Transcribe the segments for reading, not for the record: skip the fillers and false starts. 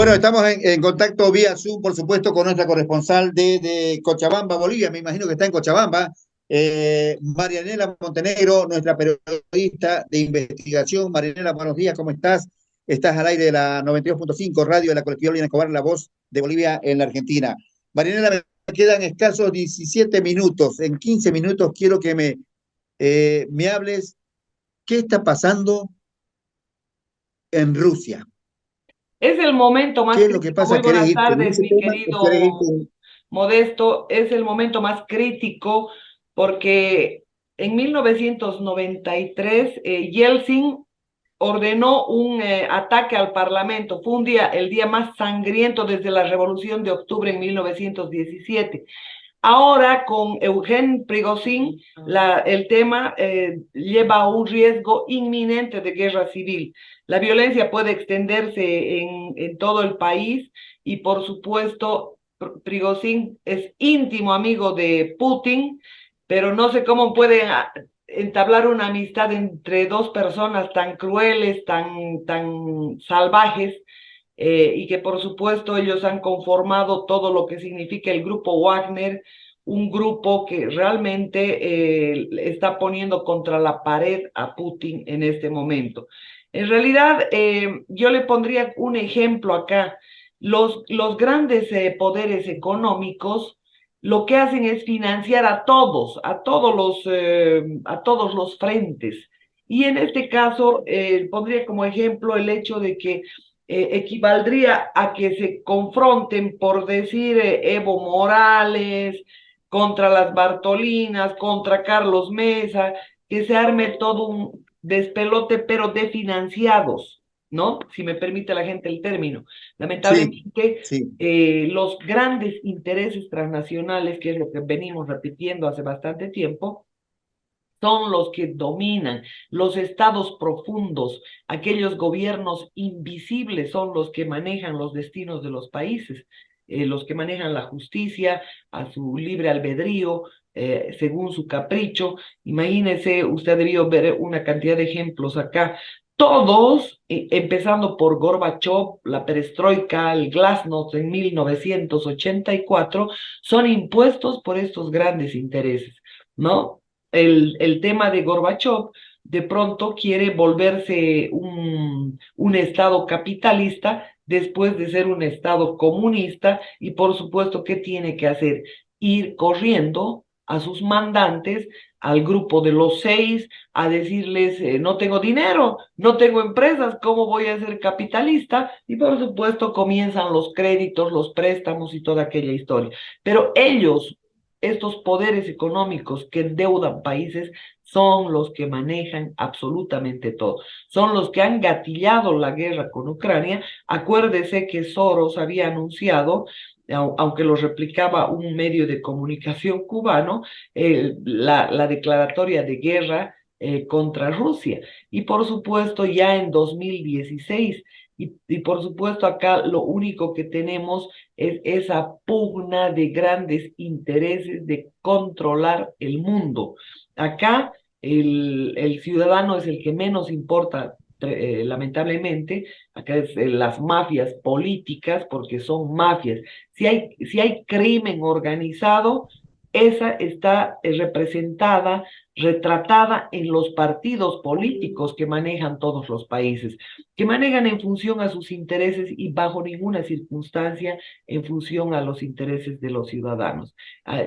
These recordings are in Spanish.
Bueno, estamos en contacto vía Zoom, por supuesto, con nuestra corresponsal de Cochabamba, Bolivia. Me imagino que está en Cochabamba. Marianela Montenegro, nuestra periodista de investigación. Marianela, buenos días, ¿cómo estás? Estás al aire de la 92.5 radio de la colectiva Lina Escobar, la voz de Bolivia en la Argentina. Marianela, me quedan escasos 17 minutos. En 15 minutos quiero que me hables qué está pasando en Rusia. Es el momento más ¿Qué es lo que crítico. pasa? Muy ¿Querés buenas ir en tardes, ese mi tema o querés ir querido con... Modesto. Es el momento más crítico porque en 1993 Yeltsin ordenó un ataque al Parlamento. Fue el día más sangriento desde la Revolución de Octubre en 1917. Ahora con Eugen Prigozhin, el tema lleva a un riesgo inminente de guerra civil. La violencia puede extenderse en todo el país y por supuesto Prigozhin es íntimo amigo de Putin, pero no sé cómo pueden entablar una amistad entre dos personas tan crueles, tan salvajes, y que por supuesto ellos han conformado todo lo que significa el grupo Wagner, un grupo que realmente está poniendo contra la pared a Putin en este momento. En realidad, yo le pondría un ejemplo acá. Los grandes poderes económicos lo que hacen es financiar a todos los frentes. Y en este caso, pondría como ejemplo el hecho de que equivaldría a que se confronten, por decir, Evo Morales contra las Bartolinas, contra Carlos Mesa, que se arme todo un despelote, pero de financiados, ¿no? Si me permite la gente el término. Sí, Lamentablemente, sí, los grandes intereses transnacionales, que es lo que venimos repitiendo hace bastante tiempo, son los que dominan. Los estados profundos, aquellos gobiernos invisibles son los que manejan los destinos de los países, los que manejan la justicia a su libre albedrío, según su capricho. Imagínese, usted ha debido ver una cantidad de ejemplos acá. Todos, empezando por Gorbachev, la perestroika, el glasnost en 1984, son impuestos por estos grandes intereses, ¿no? El tema de Gorbachev de pronto quiere volverse un Estado capitalista después de ser un Estado comunista y por supuesto, ¿qué tiene que hacer? Ir corriendo a sus mandantes, al grupo de los seis, a decirles, no tengo dinero, no tengo empresas, ¿cómo voy a ser capitalista? Y por supuesto comienzan los créditos, los préstamos y toda aquella historia. Pero ellos, estos poderes económicos que endeudan países, son los que manejan absolutamente todo. Son los que han gatillado la guerra con Ucrania. Acuérdese que Soros había anunciado, aunque lo replicaba un medio de comunicación cubano, la declaratoria de guerra contra Rusia. Y por supuesto, ya en 2016, y por supuesto acá lo único que tenemos es esa pugna de grandes intereses de controlar el mundo. Acá el ciudadano es el que menos importa, lamentablemente. Acá es las mafias políticas, porque son mafias. Si hay crimen organizado, esa está representada, retratada en los partidos políticos que manejan todos los países, que manejan en función a sus intereses y bajo ninguna circunstancia en función a los intereses de los ciudadanos.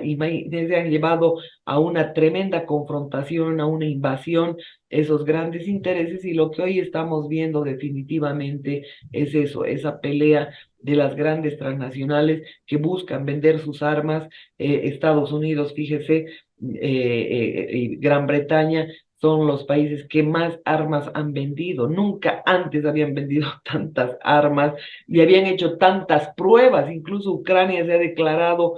Imagínense, han llevado a una tremenda confrontación, a una invasión, esos grandes intereses, y lo que hoy estamos viendo definitivamente es eso, esa pelea de las grandes transnacionales que buscan vender sus armas. Estados Unidos, fíjese, y Gran Bretaña son los países que más armas han vendido. Nunca antes habían vendido tantas armas y habían hecho tantas pruebas. Incluso Ucrania se ha declarado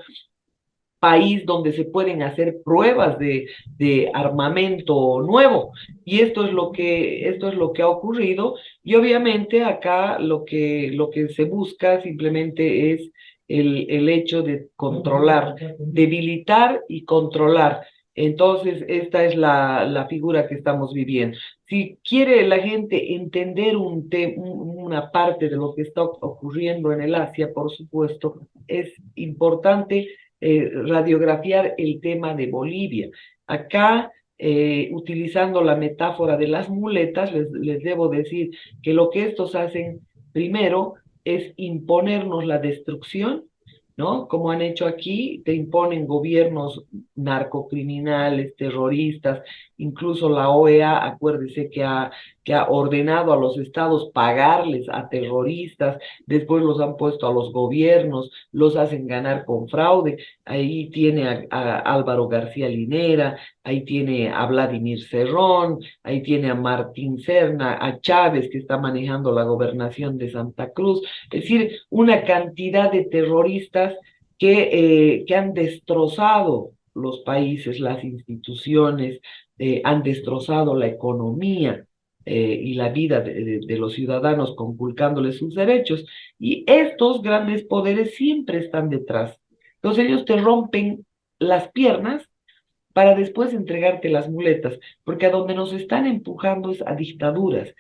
país donde se pueden hacer pruebas de armamento nuevo. Y esto es lo que ha ocurrido. Y obviamente acá lo que se busca simplemente es el hecho de controlar, debilitar y controlar. Entonces, esta es la figura que estamos viviendo. si quiere la gente entender una parte de lo que está ocurriendo en el Asia, por supuesto, es importante radiografiar el tema de Bolivia. Acá, utilizando la metáfora de las muletas, les debo decir que lo que estos hacen primero es imponernos la destrucción, ¿no? Como han hecho aquí, te imponen gobiernos narcocriminales, terroristas, incluso la OEA, acuérdese que ha ordenado a los estados pagarles a terroristas, después los han puesto a los gobiernos, los hacen ganar con fraude. Ahí tiene a Álvaro García Linera, ahí tiene a Vladimir Cerrón, ahí tiene a Martín Serna, a Chávez que está manejando la gobernación de Santa Cruz, es decir, una cantidad de terroristas que han destrozado los países, las instituciones, han destrozado la economía y la vida de los ciudadanos conculcándoles sus derechos. Y estos grandes poderes siempre están detrás. Entonces ellos te rompen las piernas para después entregarte las muletas, porque a donde nos están empujando es a dictaduras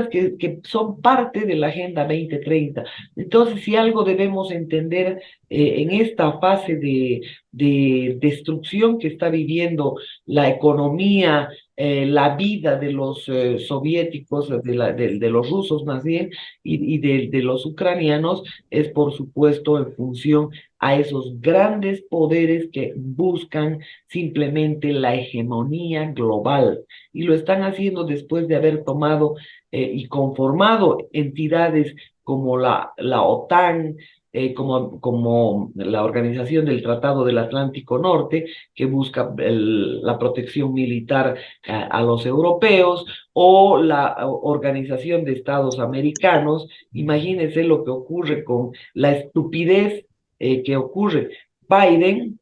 que son parte de la Agenda 2030. Entonces, si algo debemos entender en esta fase de destrucción que está viviendo la economía, la vida de los soviéticos, de los rusos más bien, y de los ucranianos, es por supuesto en función a esos grandes poderes que buscan simplemente la hegemonía global. Y lo están haciendo después de haber tomado y conformado entidades como la OTAN, como la Organización del Tratado del Atlántico Norte, que busca la protección militar a los europeos, o la Organización de Estados Americanos. Imagínense lo que ocurre con la estupidez que ocurre. Biden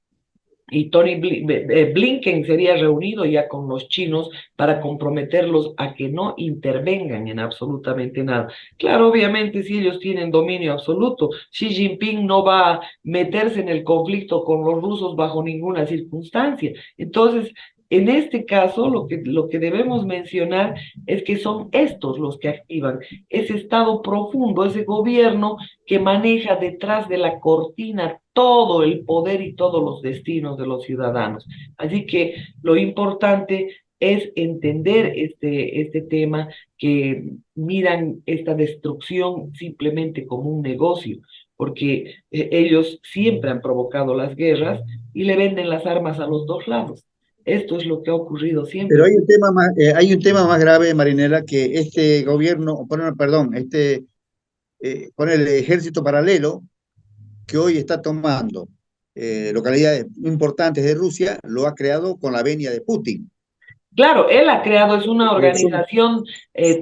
y Blinken sería reunido ya con los chinos para comprometerlos a que no intervengan en absolutamente nada. Claro, obviamente, si ellos tienen dominio absoluto, Xi Jinping no va a meterse en el conflicto con los rusos bajo ninguna circunstancia. Entonces, en este caso, lo que debemos mencionar es que son estos los que activan ese estado profundo, ese gobierno que maneja detrás de la cortina todo el poder y todos los destinos de los ciudadanos. Así que lo importante es entender este tema, que miran esta destrucción simplemente como un negocio, porque ellos siempre han provocado las guerras y le venden las armas a los dos lados. Esto es lo que ha ocurrido Pero siempre. hay un tema más grave, Marinela, que este gobierno, perdón, con el ejército paralelo que hoy está tomando localidades importantes de Rusia, lo ha creado con la venia de Putin. Claro, él ha creado, es una Es un organización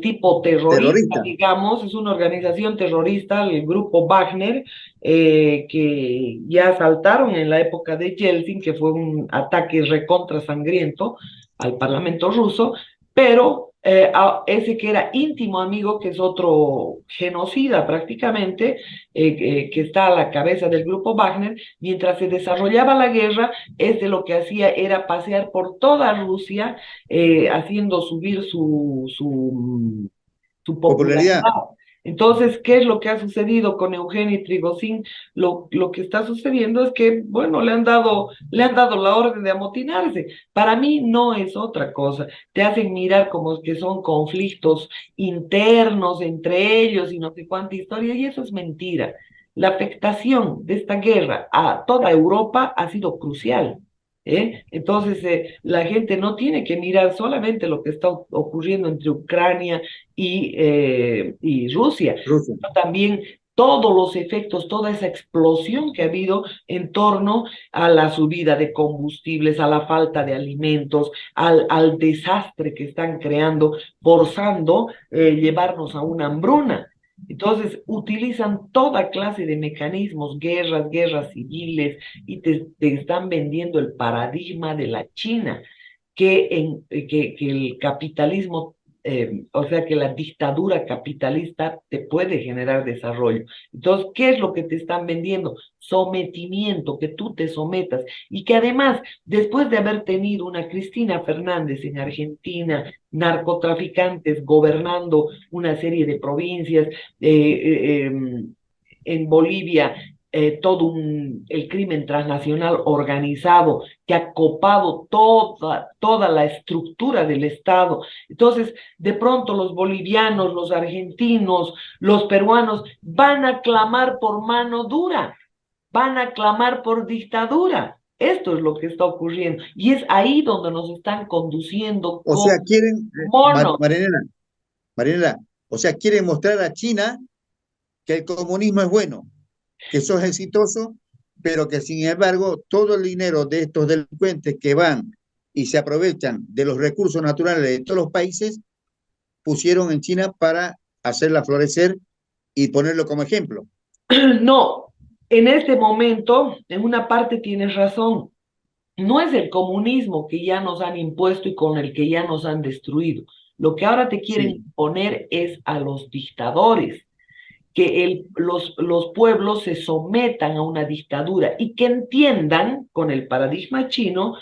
tipo terrorista, terrorista. digamos, es una organización terrorista, el grupo Wagner, que ya asaltaron en la época de Yeltsin, que fue un ataque recontra sangriento al Parlamento ruso, pero a ese que era íntimo amigo, que es otro genocida prácticamente, que está a la cabeza del grupo Wagner, mientras se desarrollaba la guerra, este lo que hacía era pasear por toda Rusia haciendo subir su popularidad. Popularidad. Entonces, ¿qué es lo que ha sucedido con Eugenio Prigozhin? Lo que está sucediendo es que, bueno, le han dado la orden de amotinarse. Para mí no es otra cosa. Te hacen mirar como que son conflictos internos entre ellos y no sé cuánta historia, y eso es mentira. La afectación de esta guerra a toda Europa ha sido crucial. Entonces, la gente no tiene que mirar solamente lo que está ocurriendo entre Ucrania y Rusia, Rusia. sino también todos los efectos, toda esa explosión que ha habido en torno a la subida de combustibles, a la falta de alimentos, al desastre que están creando, forzando llevarnos a una hambruna. Entonces, utilizan toda clase de mecanismos, guerras civiles, y te están vendiendo el paradigma de la China, que el capitalismo o sea que la dictadura capitalista te puede generar desarrollo. Entonces, ¿qué es lo que te están vendiendo? Sometimiento, que tú te sometas y que además, después de haber tenido una Cristina Fernández en Argentina, narcotraficantes gobernando una serie de provincias, en Bolivia, el crimen transnacional organizado que ha copado toda la estructura del Estado. Entonces, de pronto los bolivianos, los argentinos, los peruanos van a clamar por mano dura, van a clamar por dictadura. Esto es lo que está ocurriendo y es ahí donde nos están conduciendo O sea, como quieren, monos. Marianela, o sea, quieren mostrar a China que el comunismo es bueno, que eso es exitoso, pero que sin embargo todo el dinero de estos delincuentes que van y se aprovechan de los recursos naturales de todos los países, pusieron en China para hacerla florecer y ponerlo como ejemplo. No, en este momento, en una parte tienes razón. No es el comunismo que ya nos han impuesto y con el que ya nos han destruido. Lo que ahora te quieren Sí, imponer es a los dictadores, que los pueblos se sometan a una dictadura y que entiendan con el paradigma chino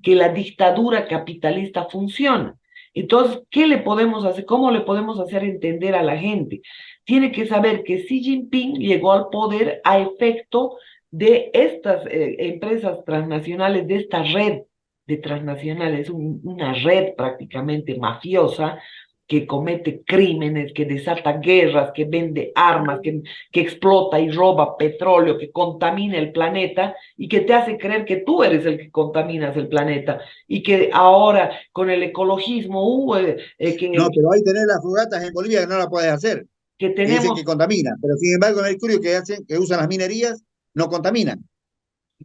que la dictadura capitalista funciona. Entonces, ¿qué le podemos hacer? ¿Cómo le podemos hacer entender a la gente? Tiene que saber que Xi Jinping llegó al poder a efecto de estas empresas transnacionales, de esta red de transnacionales, una red prácticamente mafiosa que comete crímenes, que desata guerras, que vende armas, que explota y roba petróleo, que contamina el planeta y que te hace creer que tú eres el que contaminas el planeta y que ahora con el ecologismo, no, pero ahí tenés las fogatas en Bolivia que no la puedes hacer, que que dicen tenemos. que contamina, pero sin embargo el mercurio que hacen, que usan las minerías, no contaminan.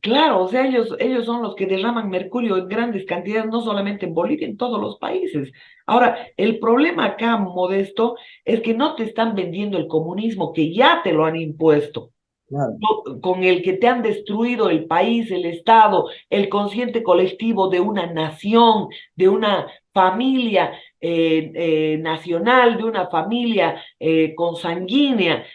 Claro, o sea, ellos son los que derraman mercurio en grandes cantidades, no solamente en Bolivia, en todos los países. Ahora, el problema acá, Modesto, es que no te están vendiendo el comunismo, que ya te lo han impuesto, Claro. con el que te han destruido el país, el Estado, el consciente colectivo de una nación, de una familia nacional, de una familia consanguínea.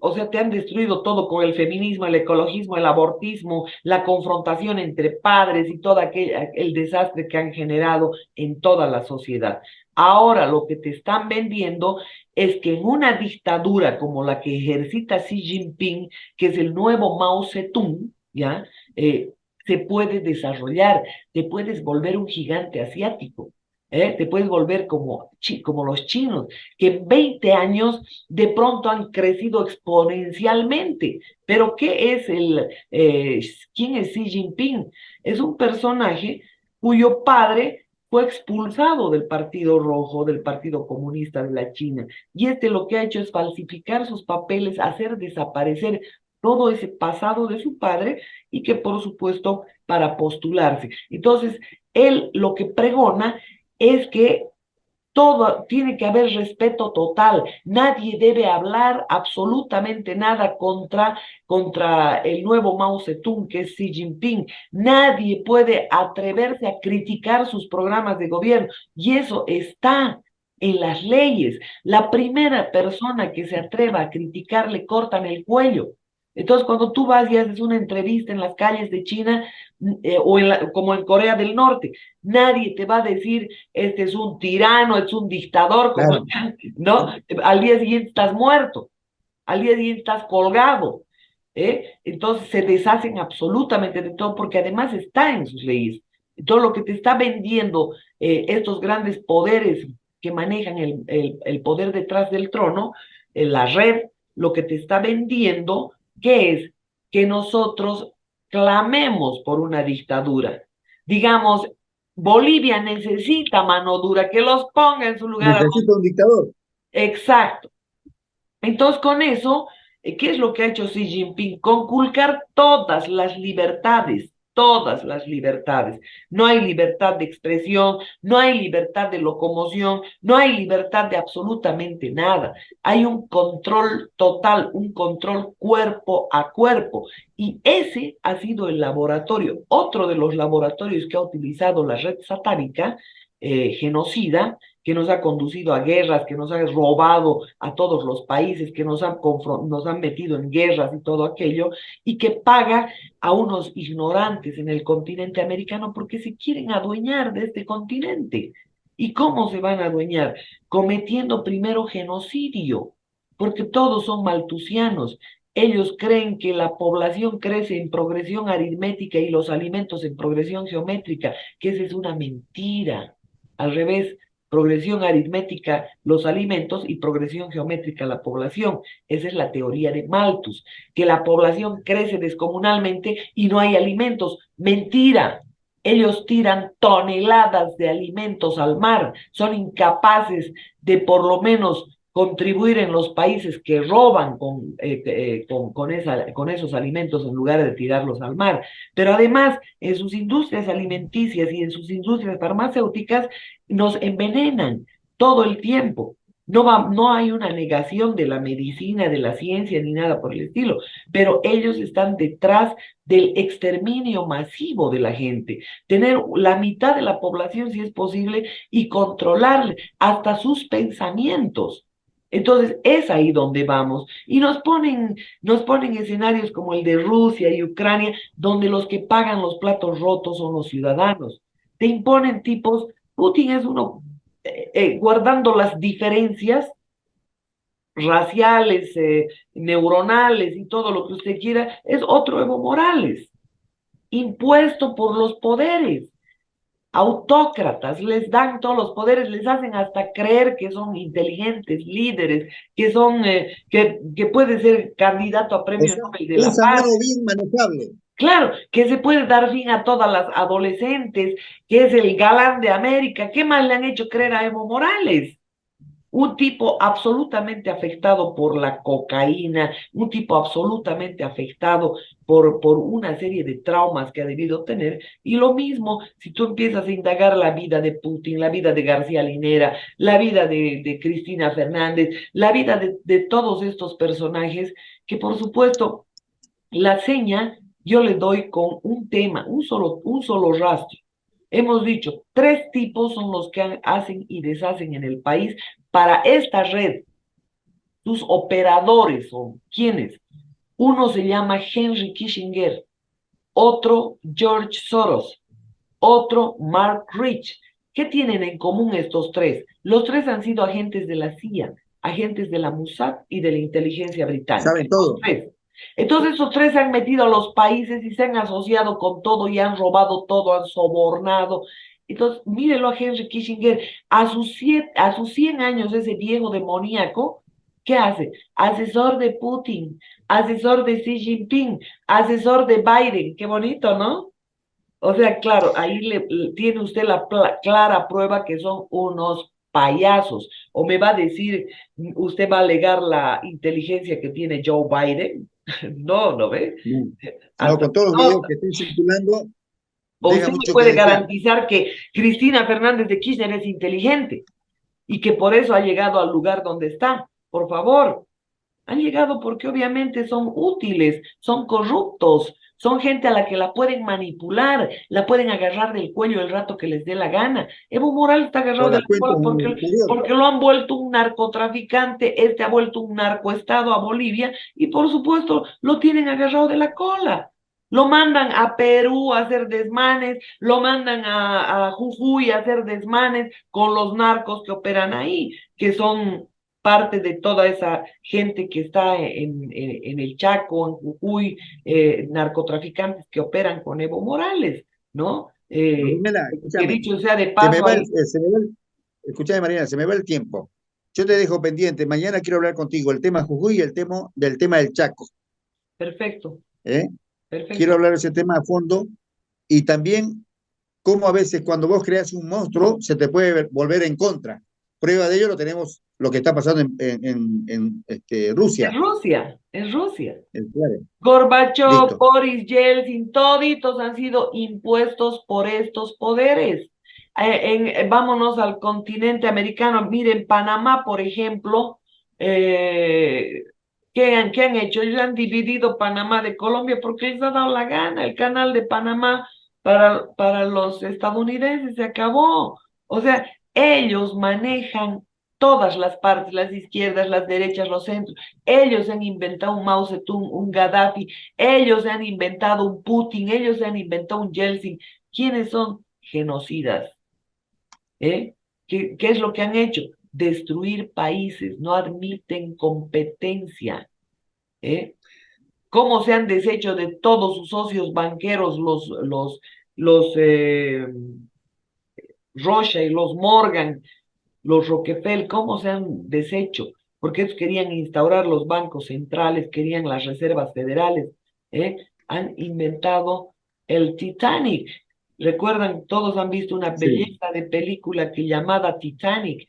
O sea, te han destruido todo con el feminismo, el ecologismo, el abortismo, la confrontación entre padres y todo el desastre que han generado en toda la sociedad. Ahora lo que te están vendiendo es que en una dictadura como la que ejercita Xi Jinping, que es el nuevo Mao Zedong, ¿ya? Se puede desarrollar, te puedes volver un gigante asiático, te puedes volver como los chinos, que en 20 años de pronto han crecido exponencialmente. Pero ¿quién es Xi Jinping? Es un personaje cuyo padre fue expulsado del Partido Rojo, del Partido Comunista de la China, y lo que ha hecho es falsificar sus papeles, hacer desaparecer todo ese pasado de su padre y que por supuesto para postularse. Entonces, él lo que pregona es que todo tiene que haber respeto total. Nadie debe hablar absolutamente nada contra el nuevo Mao Zedong, que es Xi Jinping. Nadie puede atreverse a criticar sus programas de gobierno. Y eso está en las leyes. La primera persona que se atreva a criticar le cortan el cuello. Entonces, cuando tú vas y haces una entrevista en las calles de China como en Corea del Norte, nadie te va a decir este es un tirano, es un dictador, como Claro. ¿no? Al día siguiente estás muerto, al día siguiente estás colgado, Entonces se deshacen absolutamente de todo porque además está en sus leyes. Todo lo que te está vendiendo estos grandes poderes que manejan el poder detrás del trono, la red, lo que te está vendiendo, ¿qué es? Que nosotros clamemos por una dictadura. Digamos, Bolivia necesita mano dura, que los ponga en su lugar. Necesita un dictador. Exacto. Entonces, con eso, ¿qué es lo que ha hecho Xi Jinping? Conculcar todas las libertades, todas las libertades. No hay libertad de expresión, no hay libertad de locomoción, no hay libertad de absolutamente nada. Hay un control total, un control cuerpo a cuerpo. Y ese ha sido el laboratorio, otro de los laboratorios que ha utilizado la red satánica genocida, que nos ha conducido a guerras, que nos ha robado a todos los países, que nos han metido en guerras y todo aquello, y que paga a unos ignorantes en el continente americano porque se quieren adueñar de este continente. ¿Y cómo se van a adueñar? Cometiendo primero genocidio, porque todos son maltusianos. Ellos creen que la población crece en progresión aritmética y los alimentos en progresión geométrica, que esa es una mentira. Al revés, progresión aritmética los alimentos y progresión geométrica la población. Esa es la teoría de Malthus, que la población crece descomunalmente y no hay alimentos. Mentira. Ellos tiran toneladas de alimentos al mar, son incapaces de por lo menos contribuir en los países que roban con esos alimentos en lugar de tirarlos al mar. Pero además, en sus industrias alimenticias y en sus industrias farmacéuticas nos envenenan todo el tiempo. No hay una negación de la medicina, de la ciencia, ni nada por el estilo, pero ellos están detrás del exterminio masivo de la gente. Tener la mitad de la población, si es posible, y controlarle hasta sus pensamientos. Entonces, es ahí donde vamos. Y nos ponen escenarios como el de Rusia y Ucrania, donde los que pagan los platos rotos son los ciudadanos. Te imponen tipos, Putin es uno, guardando las diferencias raciales, neuronales y todo lo que usted quiera, es otro Evo Morales, impuesto por los poderes. Autócratas, les dan todos los poderes, les hacen hasta creer que son inteligentes, líderes, que puede ser candidato a O premio sea, Nobel de la usa Paz. mano bien manejable. Claro, que se puede dar fin a todas las adolescentes, que es el galán de América. ¿Qué más le han hecho creer a Evo Morales? Un tipo absolutamente afectado por la cocaína, un tipo absolutamente afectado por una serie de traumas que ha debido tener. Y lo mismo, si tú empiezas a indagar la vida de Putin, la vida de García Linera, la vida de Cristina Fernández, la vida de todos estos personajes, que por supuesto la seña yo le doy con un tema, un solo rastro. Hemos dicho, tres tipos son los que hacen y deshacen en el país para esta red. Sus operadores son ¿quiénes? Uno se llama Henry Kissinger, otro George Soros, otro Mark Rich. ¿Qué tienen en común estos tres? Los tres han sido agentes de la CIA, agentes de la Mossad y de la inteligencia británica. Saben Los todo. tres. Entonces, estos tres se han metido a los países y se han asociado con todo y han robado todo, han sobornado. Entonces, mírenlo a Henry Kissinger, a sus 100 años, ese viejo demoníaco, ¿qué hace? Asesor de Putin, asesor de Xi Jinping, asesor de Biden. Qué bonito, ¿no? O sea, claro, ahí tiene usted la clara prueba que son unos payasos. O me va a decir, usted va a alegar la inteligencia que tiene Joe Biden. No, ¿no ve? No, no, Hasta con todos los videos nota. que estén circulando, O deja usted me mucho que puede desear. garantizar que Cristina Fernández de Kirchner es inteligente y que por eso ha llegado al lugar donde está. Por favor. Han llegado porque obviamente son útiles, son corruptos, son gente a la que la pueden manipular, la pueden agarrar del cuello el rato que les dé la gana. Evo Morales está O agarrado de la la cuenta cola en el exterior. porque lo han vuelto un narcotraficante, este ha vuelto un narcoestado a Bolivia y por supuesto lo tienen agarrado de la cola. Lo mandan a Perú a hacer desmanes, lo mandan a Jujuy a hacer desmanes con los narcos que operan ahí, que son parte de toda esa gente que está en el Chaco, en Jujuy, narcotraficantes que operan con Evo Morales, ¿no? Marinela, Que escúchame, dicho sea de se me paso, va el, ahí, se me va el- escúchame, Mariana, se me va el tiempo. Yo te dejo pendiente. Mañana quiero hablar contigo el tema Jujuy y del tema del Chaco. perfecto, ¿Eh? Quiero perfecto. hablar de ese tema a fondo y también cómo a veces cuando vos creas un monstruo se te puede volver en contra. Prueba de ello lo tenemos lo que está pasando en Rusia. En Rusia. Claro, Gorbachev, listo. Boris Yeltsin, toditos han sido impuestos por estos poderes. Vámonos al continente americano. Miren, Panamá, por ejemplo, qué han hecho? Ellos han dividido Panamá de Colombia porque les ha dado la gana. El canal de Panamá para los estadounidenses se acabó. O sea, Ellos manejan todas las partes, las izquierdas, las derechas, los centros. Ellos han inventado un Mao Zedong, un Gaddafi, ellos han inventado un Putin, ellos han inventado un Yeltsin. ¿Quiénes son? Genocidas. ¿Qué es lo que han hecho? Destruir países, no admiten competencia. ¿Cómo se han deshecho de todos sus socios banqueros, los Rothschild, los Morgan, los Rockefeller? ¿Cómo se han deshecho? Porque ellos querían instaurar los bancos centrales, querían las reservas federales. Han inventado el Titanic. Recuerdan, todos han visto una Sí. belleza de película que llamada Titanic.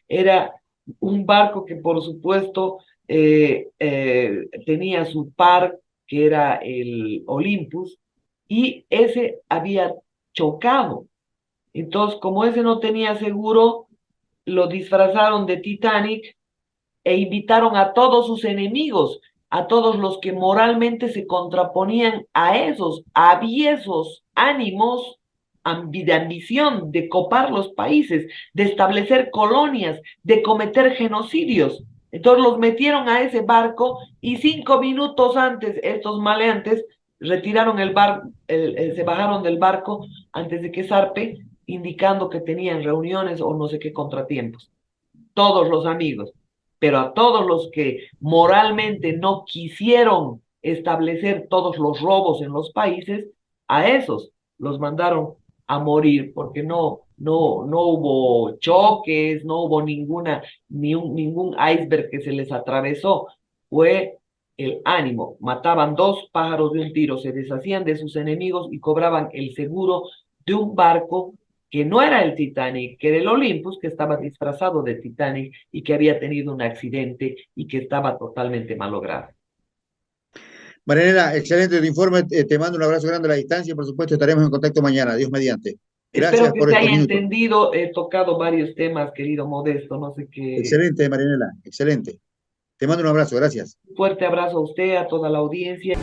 Era un barco que, por supuesto, tenía su par, que era el Olympus, y ese había chocado. Entonces, como ese no tenía seguro, lo disfrazaron de Titanic e invitaron a todos sus enemigos, a todos los que moralmente se contraponían a esos aviesos ánimos de ambición de copar los países, de establecer colonias, de cometer genocidios. Entonces los metieron a ese barco y 5 minutos antes estos maleantes retiraron el barco, se bajaron del barco antes de que zarpe, indicando que tenían reuniones o no sé qué contratiempos. Todos los amigos, pero a todos los que moralmente no quisieron establecer todos los robos en los países, a esos los mandaron a morir porque no hubo choques, no hubo ningún iceberg que se les atravesó. Fue el ánimo. Mataban 2 pájaros de un tiro, se deshacían de sus enemigos y cobraban el seguro de un barco que no era el Titanic, que era el Olympus, que estaba disfrazado de Titanic y que había tenido un accidente y que estaba totalmente malogrado. Marianela, excelente tu informe. Te mando un abrazo grande a la distancia y por supuesto estaremos en contacto mañana. Dios mediante. Espero Gracias que por se estos haya minutos. entendido. He tocado varios temas, querido Modesto. No sé qué. Excelente, Marianela, excelente. Te mando un abrazo, gracias. Un fuerte abrazo a usted, a toda la audiencia.